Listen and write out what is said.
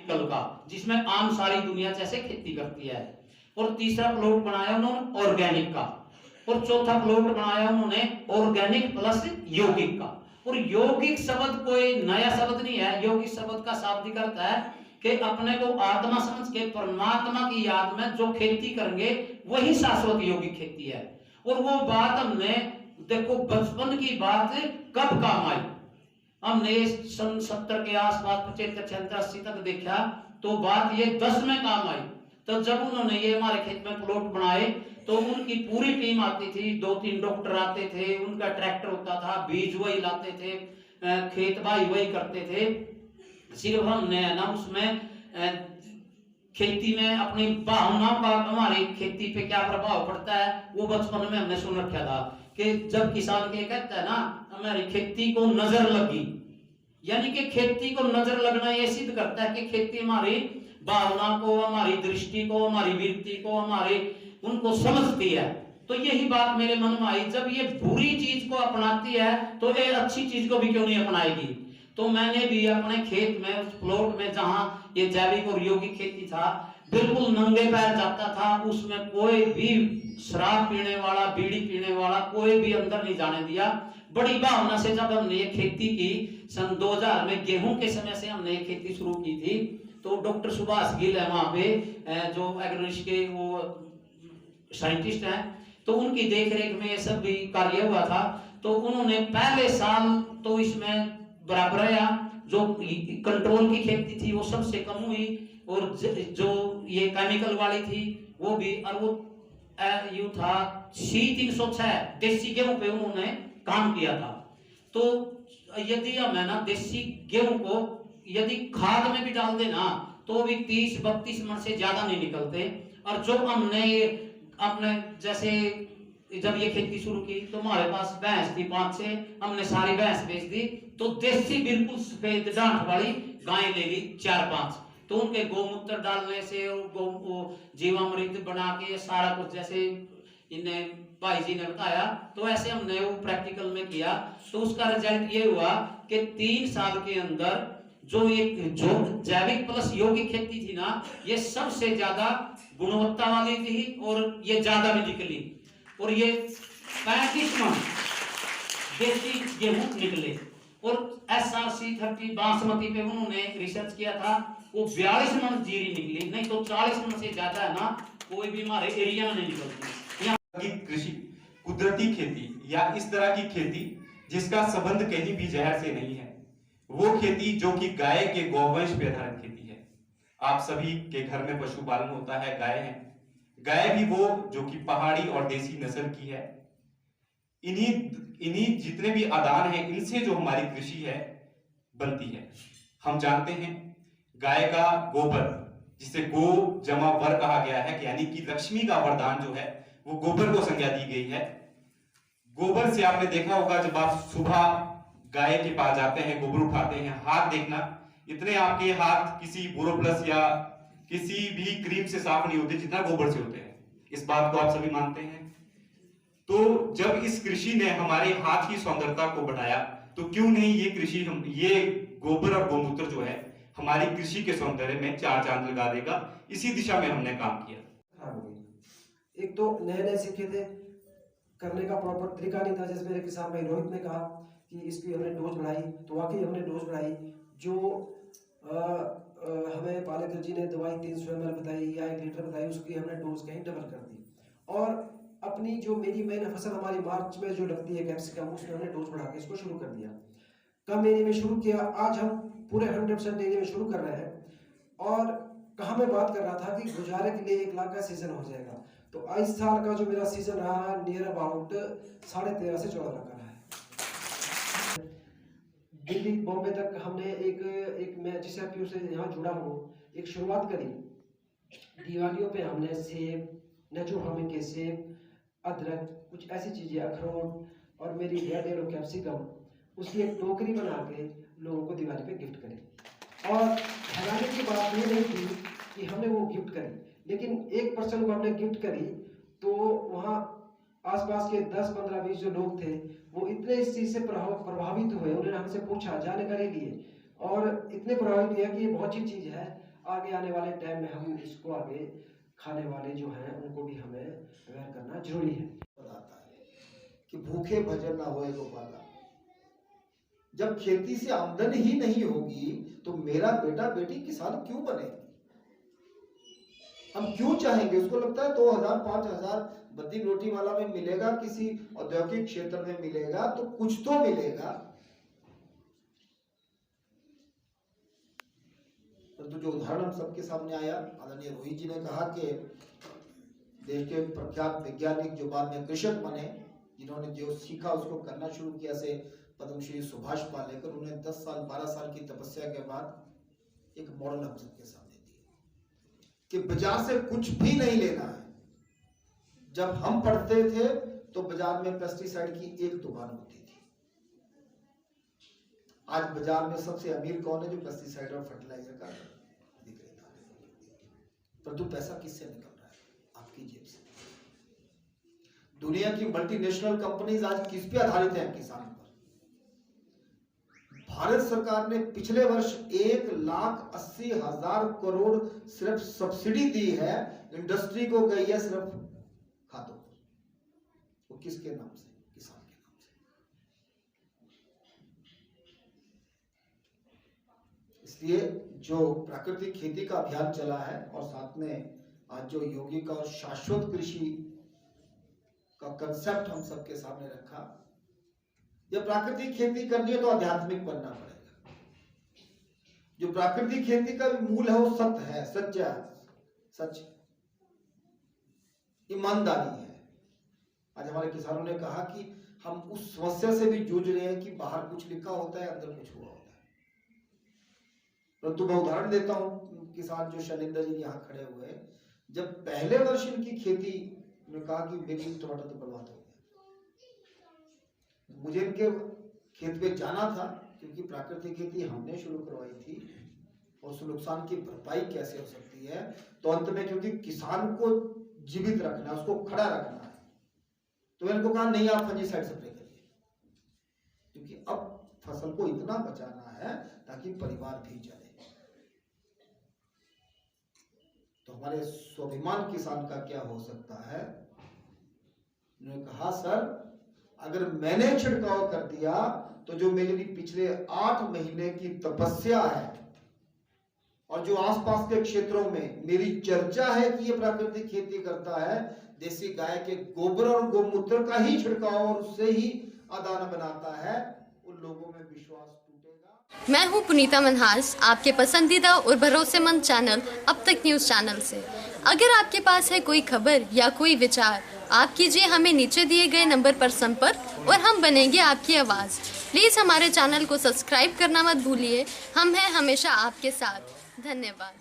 Chemical का, जिसमें आम सारी दुनिया जैसे खेती करती है। और तीसरा प्लॉट बनाया उन्होंने ऑर्गेनिक का, और चौथा प्लॉट बनाया उन्होंने ऑर्गेनिक प्लस यौगिक का। और यौगिक शब्द कोई नया शब्द नहीं है, यौगिक शब्द का शाब्दिक अर्थ है कि अपने को आत्मा समझ के परमात्मा की याद में जो खेती करेंगे वही शाश्वत यौगिक खेती है। और वो बात हमने देखो बचपन की बात कब काम आई, हमने सन 70 के आसपास 75 76 80 तक देखा, तो बात ये 10 में काम आई। तो जब उन्होंने ये हमारे खेत में प्लॉट बनाए तो उनकी पूरी टीम आती थी, 2-3 डॉक्टर आते थे, उनका ट्रैक्टर होता था, बीज वही लाते थे, खेत बाई वही करते थे। सिर्फ हमने ना उसमें खेती में अपनी भावनाओं का हमारी खेती पे क्या प्रभाव पड़ता है वो बचपन में हमने सुन रखा था कि जब किसान के कहता है ना हमारी खेती को नजर लगी, यानी कि खेती को नजर लगना ये सिद्ध करता है कि खेती हमारी भावना को, हमारी दृष्टि को, हमारी वृत्ति को, हमारी उनको समझती है। तो यही बात मेरे मन में आई, जब ये बुरी चीज को अपनाती है तो ये अच्छी चीज को भी क्यों नहीं अपनाएगी। तो मैंने भी अपने खेत में उस प्लॉट में जहां ये जैविक और यौगिक खेती था बिल्कुल नंगे पैर जाता था, उसमें कोई भी शराब पीने वाला, बीड़ी पीने वाला कोई भी अंदर नहीं जाने दिया। बड़ी भावना से जब हमने ये खेती की, सन 2000 में गेहूं के समय से हमने ये खेती शुरू की थी, तो डॉक्टर सुभाष गिल है वहां पे जो एग्रोनॉमिस्ट के वो साइंटिस्ट हैं, तो उनकी देखरेख में ये सब भी कार्य हुआ था। तो उन्होंने पहले साल तो इसमें बराबर आया, जो कंट्रोल की खेती थी वो सबसे कम हुई, और जो ये केमिकल वाली थी वो भी, और वो यू था C306 देसी गेहूं पे उन्होंने काम किया था। तो यदि हमें ना देसी गेहूं को यदि खाद में भी डाल देना तो भी 30-32 मन से ज्यादा नहीं निकलते। और जो हमने अपने जैसे जब ये खेती शुरू की तो हमारे पास भैंस थी 5-6, हमने सारी भैंस बेच दी, तो देसी बिल्कुल सफेद डांट वाली गाय ले ली 4-5। तो उनके गोमूत्र डालने से और जीवामृत बना के सारा कुछ जैसे इन्हें भाई जी ने बताया, तो ऐसे हमने वो प्रैक्टिकल में किया। तो उसका रिजल्ट ये हुआ कि 3 साल के अंदर जो जैविक प्लस यौगिक खेती थी ना, ये सबसे ज्यादा गुणवत्ता वाली थी और ये ज्यादा भी निकली। और ये 35 मन देसी गेहूं निकले। और SRC 30 बासमती पे उन्होंने रिसर्च किया था, वो 42 मन जीरी निकली, नहीं तो 40 मन से ज्यादा है ना कोई भी हमारे एरिया में नहीं निकलती। यहाँ की कृषि कुदरती खेती या इस तरह की खेती जिसका संबंध कहीं भी जहर से नहीं है, वो खेती जो कि गाय के गोवंश पे आधारित खेती है। आप सभी के घर में पशुपालन होता है, गाय है, गाय भी वो जो कि पहाड़ी और देसी नस्ल की है। इन्हीं जितने भी आदान हैं इनसे जो हमारी कृषि है बनती है। हम जानते हैं गाय का गोबर, जिसे गो जमा वर कहा गया है, यानी कि लक्ष्मी का वरदान जो है वो गोबर को संज्ञा दी गई है। गोबर से आपने देखा होगा जब आप सुबह गाय के पास जाते हैं, गोबर उठाते हैं, हाथ देखना, इतने आपके हाथ किसी बोरोप्लस या किसी भी क्रीम से साफ नहीं होते जितना गोबर से होते हैं। इस बात को आप सभी मानते हैं। तो जब इस कृषि ने हमारे हाथ की सौंदर्यता को बढ़ाया, तो क्यों नहीं ये कृषि, ये गोबर और गोमूत्र जो है हमारी कृषि के सौंदर्य में 4 चांद लगा देगा। इसी दिशा में हमने काम किया। एक तो नए सीखे थे, करने का प्रॉपर तरीका नहीं था। जैसे मेरे किसान भाई रोहित ने कहा कि इसकी हमने डोज बढ़ाई, तो वाकई हमने डोज बढ़ाई। जो हमें पालेकर जी ने दवाई 300 ml बताई या 1 लीटर बताई, उसकी हमने डोज कहीं डबल कर दी। और अपनी जो मेरी मेन फसल हमारी मार्च में जो लगती है कैप्सिकम, उसमें हमने डोज बढ़ा के इसको शुरू कर दिया। कम एरिया में शुरू किया, आज हम पूरे 100% एरिया में शुरू कर रहे हैं। और कहाँ मैं बात कर रहा था कि गुजारे के लिए 1 लाख का सीजन हो जाएगा, तो इस साल का जो मेरा सीजन रहा नियर अबाउट 13.5 से 14 लाख का रहा है। दिल्ली बॉम्बे तक हमने एक मैं जिस एपीओ से यहाँ जुड़ा हूँ, एक शुरुआत करी। दिवालियों पे हमने सेब, नेचुरल फार्मिंग के सेब, अदरक, कुछ ऐसी चीज़ें, अखरोट और मेरी रेड येलो कैप्सिकम, उसकी एक टोकरी बना के लोगों को दिवाली पे गिफ्ट करी। और हैरानी की बात ये नहीं थी कि हमने वो गिफ्ट करी, लेकिन एक पर्सन को हमने गिफ्ट करी तो वहाँ आसपास के 10, 15, 20 जो लोग थे वो इतने इस चीज़ से प्रभावित हुए, उन्होंने हमसे पूछा, जानकारी लिए और इतने प्रभावित हुए कि ये बहुत अच्छी चीज़ है। आगे आने वाले टाइम में हम इसको आगे खाने वाले जो हैं उनको भी हमें अवेयर करना जरूरी है। बताता है कि भूखे भजन ना होए गोपाला। जब खेती से आमदनी ही नहीं होगी तो मेरा बेटा बेटी किसान क्यों बनेगी? हम क्यों चाहेंगे? उसको लगता है 2000 5000 बद्दी रोटी वाला में मिलेगा, किसी औद्योगिक क्षेत्र में मिलेगा तो कुछ तो मिलेगा। परंतु जो उदाहरण हम सबके सामने आया, आदरणीय रोहित जी ने कहा कि देश के प्रख्यात वैज्ञानिक जो बाद में कृषक बने, जिन्होंने जो सीखा उसको करना शुरू किया, से पद्मश्री सुभाष पालेकर, उन्हें 10 साल 12 साल की तपस्या के बाद एक मॉडल हम सबके सामने दिया कि बाजार से कुछ भी नहीं लेना है। जब हम पढ़ते थे तो बाजार में पेस्टिसाइड की एक दुकान होती थी। आज बाजार में सबसे अमीर कौन है? जो पेस्टिसाइड और फर्टिलाइजर का विक्रेता है। परंतु पैसा किससे निकल रहा है? आपकी जेब से। दुनिया की मल्टीनेशनल कंपनीज आज किस पे आधारित है? किसान पर। भारत सरकार ने पिछले वर्ष 1,80,000 करोड़ सिर्फ सब्सिडी दी है, इंडस्ट्री को गई है सिर्फ खातों पर। वो किसके नाम से? किसान के नाम से। इसलिए जो प्राकृतिक खेती का अभियान चला है और साथ में आज जो यौगिक और शाश्वत कृषि का कंसेप्ट हम सबके सामने रखा, जब प्राकृतिक खेती करनी है तो आध्यात्मिक बनना पड़ेगा। जो प्राकृतिक खेती का मूल है वो सत्य है, सच्चा, सच, ईमानदारी है। आज हमारे किसानों ने कहा कि हम उस समस्या से भी जूझ रहे हैं कि बाहर कुछ लिखा होता है, अंदर कुछ हुआ होता है। परंतु मैं उदाहरण देता हूं, किसान जो शैलेंद्र जी यहाँ खड़े हुए, जब पहले वर्ष इनकी खेती में कहा कि मेरी टमाटर तो बर्बाद हो गया, मुझे इनके खेत पे जाना था क्योंकि प्राकृतिक खेती हमने शुरू करवाई थी और उस नुकसान की भरपाई कैसे हो सकती है। तो अंत में क्योंकि किसान को जीवित रखना, उसको खड़ा रखना है, तो इनको कहा नहीं आप फंजीसाइड स्प्रे करिए, क्योंकि अब फसल को इतना बचाना है ताकि परिवार भी चले। तो हमारे स्वाभिमान किसान का क्या हो सकता है? उन्होंने कहा सर अगर मैंने छिड़काव कर दिया तो जो मेरी पिछले 8 महीने की तपस्या है और जो आसपास के क्षेत्रों में मेरी चर्चा है कि ये प्राकृतिक खेती करता है, देसी गाय के गोबर और गोमूत्र का ही छिड़काव और उससे ही आदान बनाता है, उन लोगों में विश्वास टूटेगा। मैं हूं पुनीता मनहास, आपके पसंदीदा और भरोसेमंद चैनल अब तक न्यूज़ चैनल से। अगर आपके पास है कोई खबर या कोई विचार, आप कीजिए हमें नीचे दिए गए नंबर पर संपर्क और हम बनेंगे आपकी आवाज़। प्लीज़ हमारे चैनल को सब्सक्राइब करना मत भूलिए। हम हैं हमेशा आपके साथ। धन्यवाद।